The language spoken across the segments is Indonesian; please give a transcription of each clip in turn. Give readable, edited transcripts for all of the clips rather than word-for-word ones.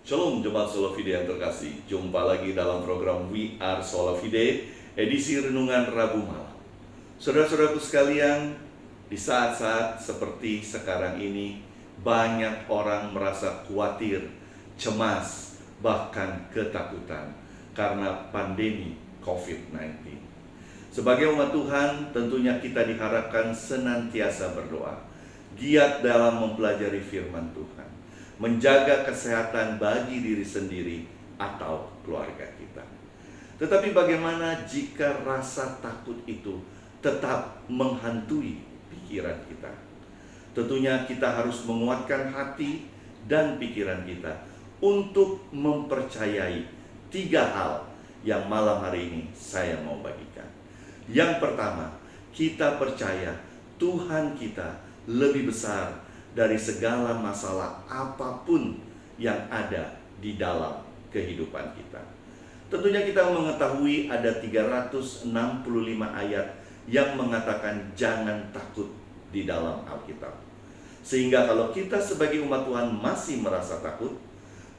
Shalom Jemaat Sola Fide yang terkasih. Jumpa lagi dalam program We Are Sola Fide, edisi Renungan Rabu Malam. Saudara-saudaraku sekalian, di saat-saat seperti sekarang ini, banyak orang merasa khawatir, cemas, bahkan ketakutan karena pandemi COVID-19. Sebagai umat Tuhan, tentunya kita diharapkan senantiasa berdoa, giat dalam mempelajari firman Tuhan, menjaga kesehatan bagi diri sendiri atau keluarga kita. Tetapi bagaimana jika rasa takut itu tetap menghantui pikiran kita? Tentunya kita harus menguatkan hati dan pikiran kita untuk mempercayai 3 hal yang malam hari ini saya mau bagikan. Yang pertama, kita percaya Tuhan kita lebih besar dari segala masalah apapun yang ada di dalam kehidupan kita. Tentunya kita mengetahui ada 365 ayat yang mengatakan jangan takut di dalam Alkitab. Sehingga kalau kita sebagai umat Tuhan masih merasa takut,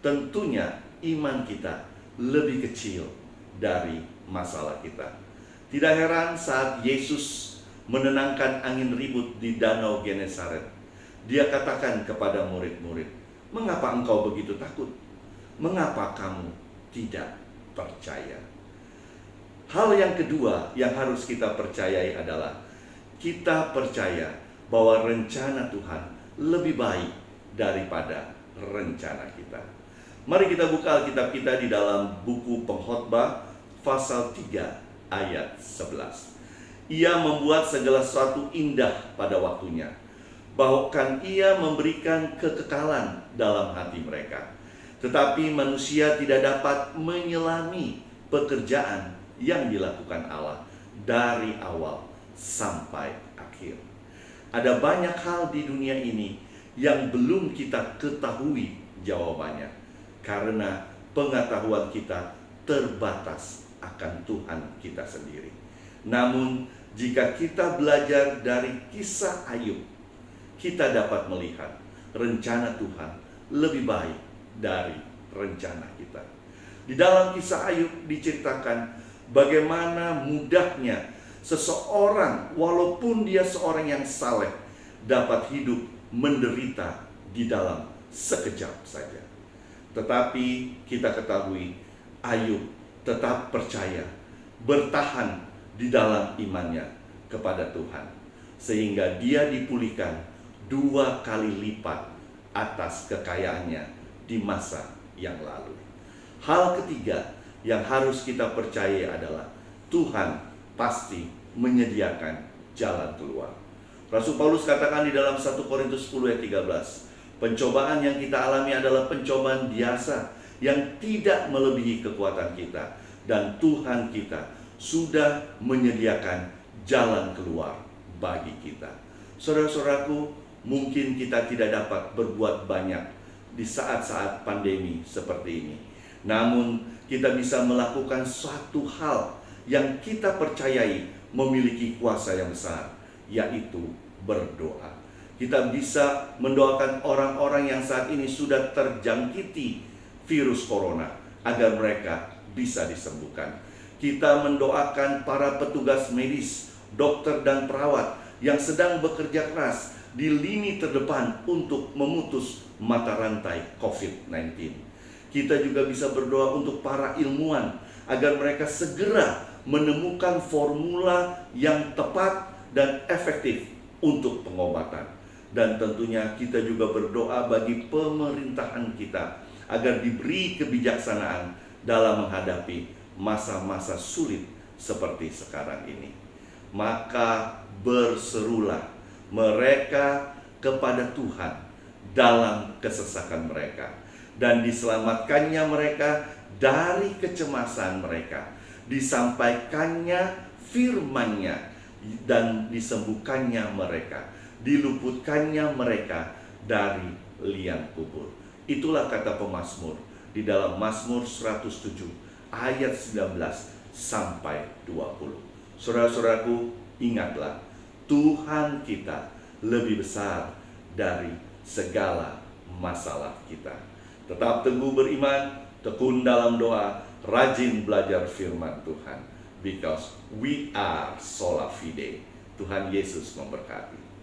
tentunya iman kita lebih kecil dari masalah kita. Tidak heran saat Yesus menenangkan angin ribut di Danau Genesaret, Dia katakan kepada murid-murid, "Mengapa engkau begitu takut? Mengapa kamu tidak percaya?" Hal yang kedua yang harus kita percayai adalah kita percaya bahwa rencana Tuhan lebih baik daripada rencana kita. Mari kita buka Alkitab kita di dalam buku Pengkhotbah pasal 3 ayat 11. Ia membuat segala sesuatu indah pada waktunya, bahkan ia memberikan kekekalan dalam hati mereka. Tetapi manusia tidak dapat menyelami pekerjaan yang dilakukan Allah dari awal sampai akhir. Ada banyak hal di dunia ini yang belum kita ketahui jawabannya, karena pengetahuan kita terbatas akan Tuhan kita sendiri. Namun, jika kita belajar dari kisah Ayub, kita dapat melihat rencana Tuhan lebih baik dari rencana kita. Di dalam kisah Ayub diceritakan bagaimana mudahnya seseorang, walaupun dia seorang yang saleh, dapat hidup menderita di dalam sekejap saja. Tetapi kita ketahui Ayub tetap percaya, bertahan di dalam imannya kepada Tuhan, sehingga dia dipulihkan 2 kali lipat atas kekayaannya di masa yang lalu. Hal ketiga yang harus kita percaya adalah Tuhan pasti menyediakan jalan keluar. Rasul Paulus katakan di dalam 1 Korintus 10 ayat 13, pencobaan yang kita alami adalah pencobaan biasa yang tidak melebihi kekuatan kita, dan Tuhan kita sudah menyediakan jalan keluar bagi kita. Saudara-saudaraku, mungkin kita tidak dapat berbuat banyak di saat-saat pandemi seperti ini. Namun, kita bisa melakukan suatu hal yang kita percayai memiliki kuasa yang besar, yaitu berdoa. Kita bisa mendoakan orang-orang yang saat ini sudah terjangkiti virus corona agar mereka bisa disembuhkan. Kita mendoakan para petugas medis, dokter dan perawat yang sedang bekerja keras di lini terdepan untuk memutus mata rantai COVID-19. Kita juga bisa berdoa untuk para ilmuwan agar mereka segera menemukan formula yang tepat dan efektif untuk pengobatan. Dan tentunya kita juga berdoa bagi pemerintahan kita agar diberi kebijaksanaan dalam menghadapi masa-masa sulit seperti sekarang ini. Maka berserulah mereka kepada Tuhan dalam kesesakan mereka, dan diselamatkannya mereka dari kecemasan mereka, disampaikannya firman-Nya dan disembuhkannya mereka, diluputkannya mereka dari liang kubur. Itulah kata pemazmur di dalam Mazmur 107 ayat 19 sampai 20. Saudara-saudaraku, ingatlah, Tuhan kita lebih besar dari segala masalah kita. Tetap teguh beriman, tekun dalam doa, rajin belajar firman Tuhan. Because we are sola fide. Tuhan Yesus memberkati.